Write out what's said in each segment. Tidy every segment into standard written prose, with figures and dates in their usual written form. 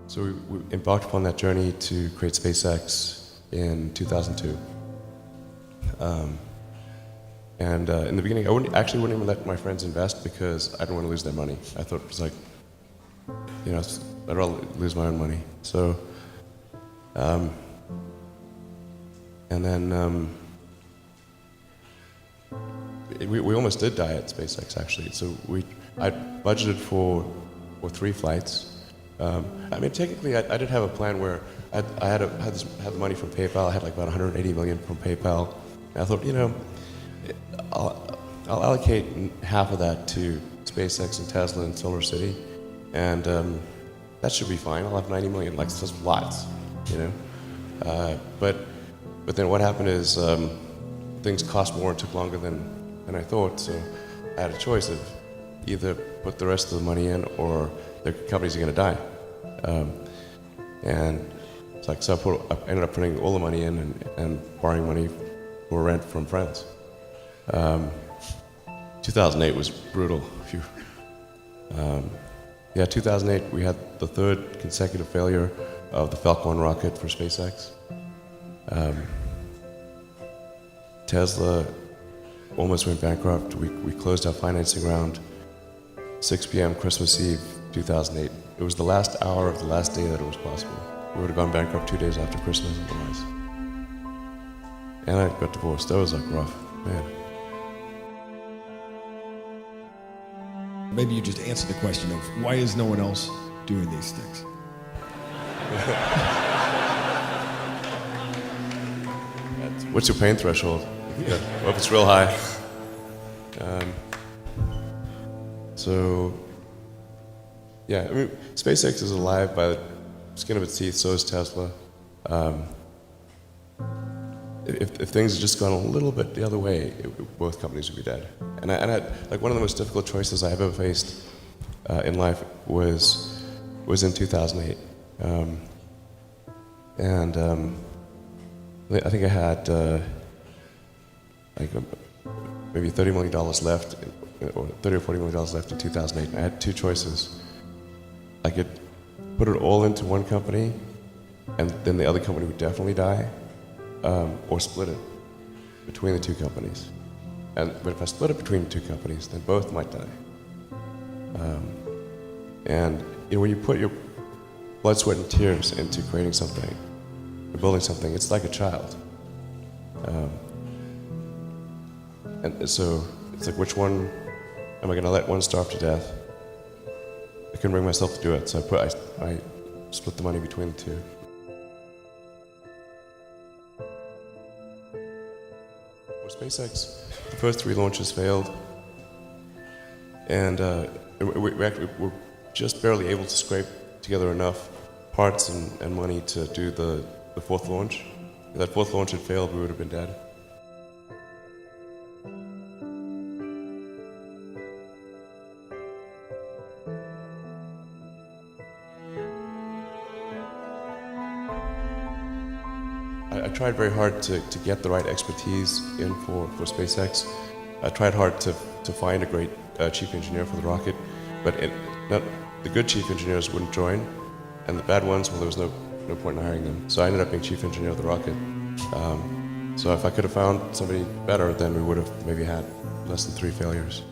So we embarked upon that journey to create SpaceX in 2002. In the beginning, I wouldn't even let my friends invest because I didn't want to lose their money. I thought it was like, I'd rather lose my own money. So, we almost did die at SpaceX actually. So I budgeted for 3 flights. Technically, I did have a plan where I had the money from PayPal. I had like about 180 million from PayPal. And I thought, I'll allocate half of that to SpaceX and Tesla and Solar City, and that should be fine. I'll have 90 million, like just lots, But then what happened is things cost more and took longer than I thought. So I had a choice of either put the rest of the money in or the companies are going to die. And it's like, so I ended up putting all the money in and borrowing money for rent from friends. 2008 was brutal. 2008 we had the 3rd consecutive failure of the Falcon 1 rocket for SpaceX. Tesla almost went bankrupt. We closed our financing round 6 p.m. Christmas Eve 2008. It was the last hour of the last day that it was possible. We would have gone bankrupt 2 days after Christmas otherwise. And I got divorced. That was like rough, man. Maybe you just answer the question of why is no one else doing these things? What's your pain threshold? Well, if it's real high. SpaceX is alive by the skin of its teeth, so is Tesla. If things had just gone a little bit the other way, both companies would be dead. And I like one of the most difficult choices I've ever faced in life was in 2008. I think I had maybe $30 million left, or $30 or $40 million left in 2008. I had 2 choices. I could put it all into one company, and then the other company would definitely die, or split it between the 2 companies. But if I split it between the 2 companies, then both might die. When you put your blood, sweat, and tears into creating something, or building something, it's like a child. And so it's like, which one am I going to let one starve to death? I couldn't bring myself to do it, so I split the money between the 2. For SpaceX, the first 3 launches failed, and we're just barely able to scrape together enough parts and money to do the 4th launch. If that 4th launch had failed, we would have been dead. I tried very hard to get the right expertise in for SpaceX. I tried hard to find a great chief engineer for the rocket, but the good chief engineers wouldn't join, and the bad ones, well, there was no point in hiring them. So I ended up being chief engineer of the rocket. So if I could have found somebody better, then we would have maybe had less than 3 failures.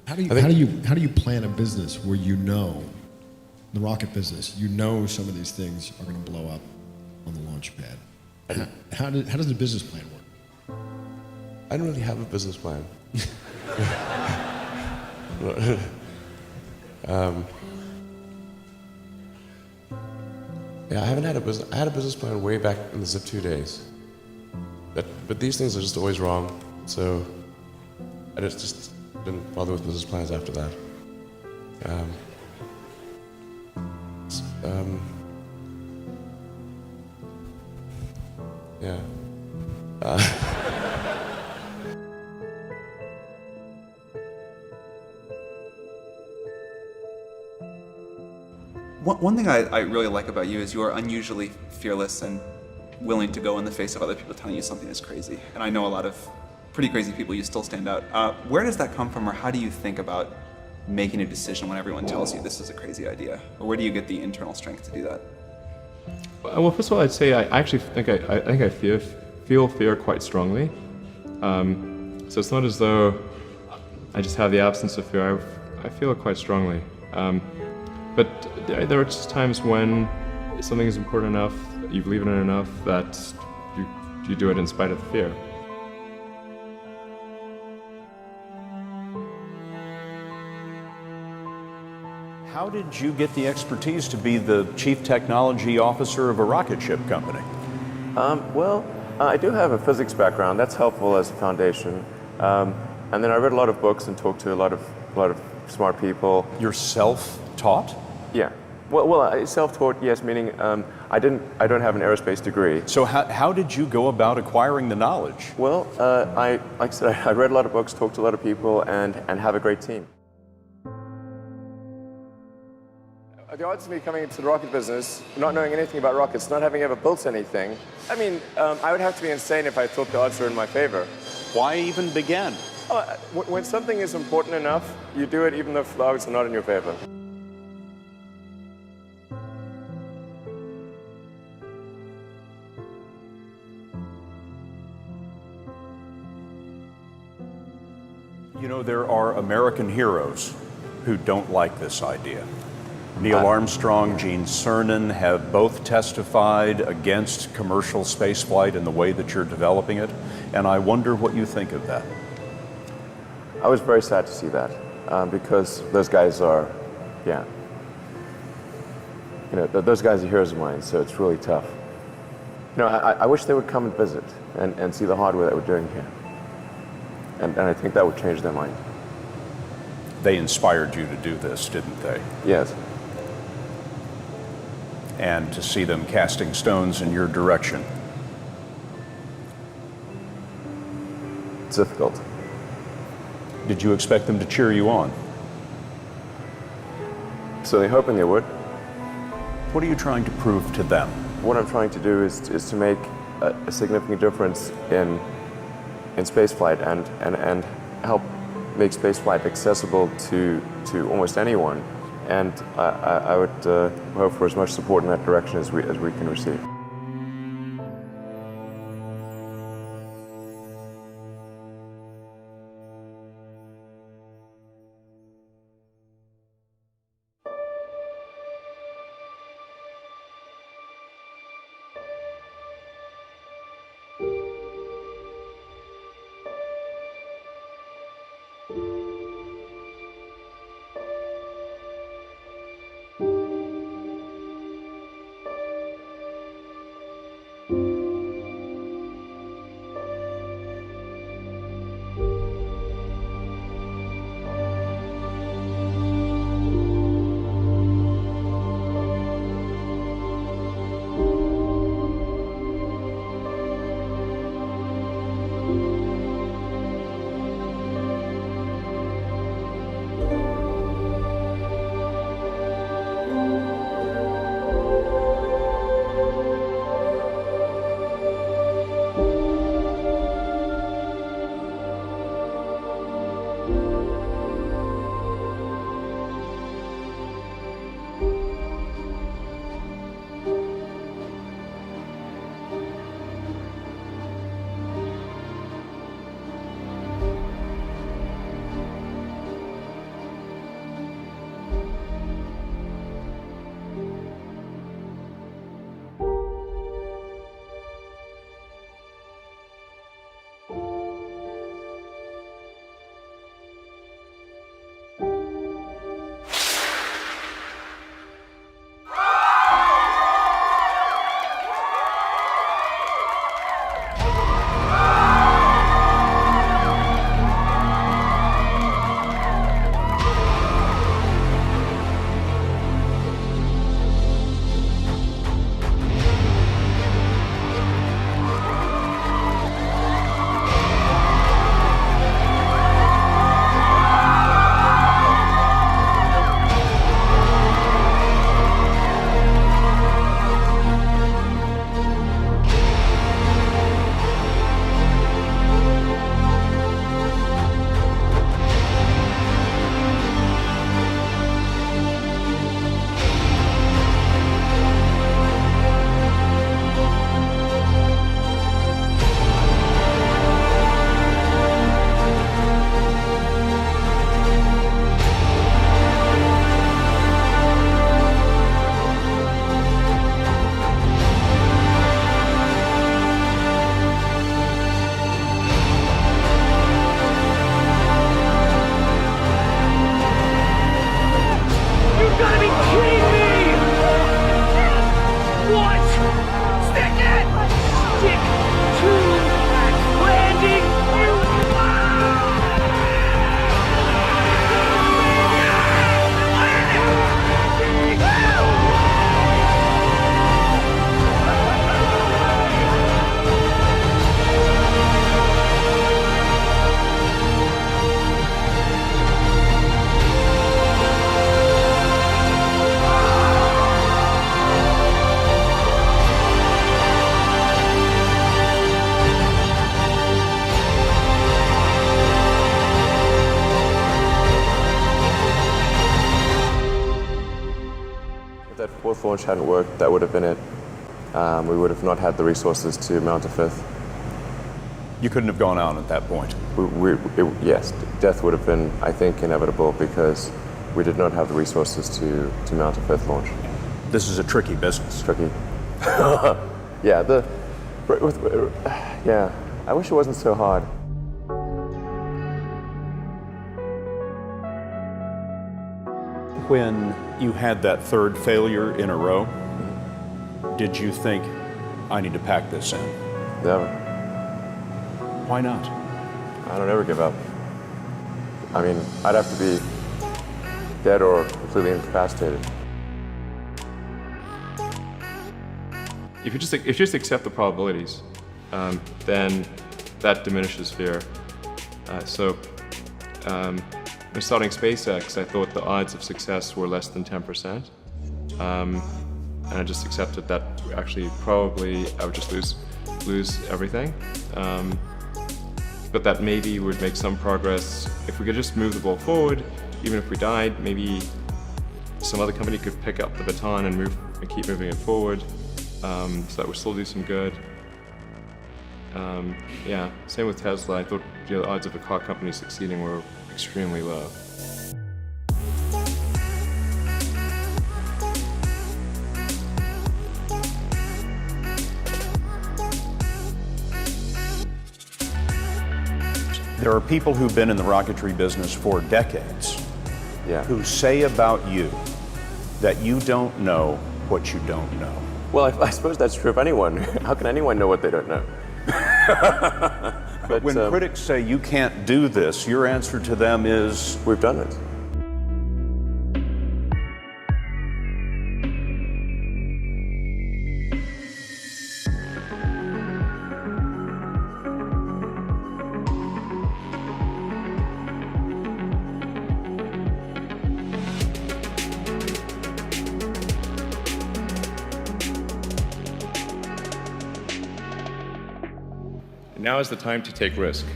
How do you plan a business where the rocket business, some of these things are going to blow up on the launch pad? How does the business plan work? I don't really have a business plan. I haven't had a business. I had a business plan way back in the Zip2 days. But these things are just always wrong. So I just didn't bother with business plans after that. One thing I really like about you is you are unusually fearless and willing to go in the face of other people telling you something is crazy. And I know a lot of pretty crazy people, you still stand out. Where does that come from, or how do you think about making a decision when everyone tells you this is a crazy idea? Or where do you get the internal strength to do that? Well, first of all, I'd say I actually think I feel fear quite strongly. So it's not as though I just have the absence of fear. I feel it quite strongly. But there are just times when something is important enough, you believe in it enough, that you do it in spite of the fear. How did you get the expertise to be the chief technology officer of a rocket ship company? I do have a physics background. That's helpful as a foundation. And then I read a lot of books and talked to a lot of smart people. You're self-taught? Yeah. Well, self-taught, yes, meaning I don't have an aerospace degree. So how did you go about acquiring the knowledge? Well, like I said, I read a lot of books, talked to a lot of people, and have a great team. The odds of me coming into the rocket business, not knowing anything about rockets, not having ever built anything, I mean, I would have to be insane if I thought the odds were in my favor. Why even begin? When something is important enough, you do it even though the odds are not in your favor. You know, there are American heroes who don't like this idea. Neil Armstrong, Gene Cernan have both testified against commercial spaceflight in the way that you're developing it, and I wonder what you think of that. I was very sad to see that, because those guys are, yeah. You know, those guys are heroes of mine, so it's really tough. You know, I wish they would come and visit and see the hardware that we're doing here. And I think that would change their mind. They inspired you to do this, didn't they? Yes. And to see them casting stones in your direction. It's difficult. Did you expect them to cheer you on? So they're hoping they would. What are you trying to prove to them? What I'm trying to do is to make a significant difference in spaceflight and help make spaceflight accessible to almost anyone. And I would hope for as much support in that direction as we can receive. fourth launch hadn't worked, that would have been it. We would have not had the resources to mount a fifth. You couldn't have gone on at that point. Yes, death would have been, I think, inevitable because we did not have the resources to mount a fifth launch. This is a tricky business. Tricky. Yeah, yeah, I wish it wasn't so hard. When you had that third failure in a row, did you think, I need to pack this in? Never. Why not? I don't ever give up. I mean, I'd have to be dead or completely incapacitated. If you just accept the probabilities, then that diminishes fear. When starting SpaceX, I thought the odds of success were less than 10%. And I just accepted that actually probably I would just lose everything. But that maybe would make some progress. If we could just move the ball forward, even if we died, maybe some other company could pick up the baton and keep moving it forward. So that would still do some good. Yeah, same with Tesla. I thought the odds of a car company succeeding were extremely low. There are people who've been in the rocketry business for decades Yeah. who say about you that you don't know what you don't know. Well, I suppose that's true of anyone. How can anyone know what they don't know? But When critics say you can't do this, your answer to them is, we've done it. Now is the time to take risk.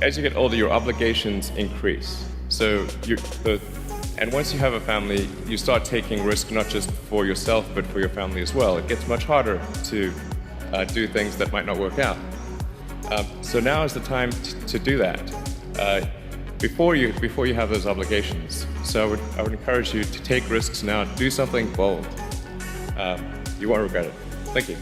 As you get older, your obligations increase. And once you have a family, you start taking risk not just for yourself, but for your family as well. It gets much harder to do things that might not work out. So now is the time to do that before you have those obligations. So I would encourage you to take risks now. Do something bold. You won't regret it. Thank you.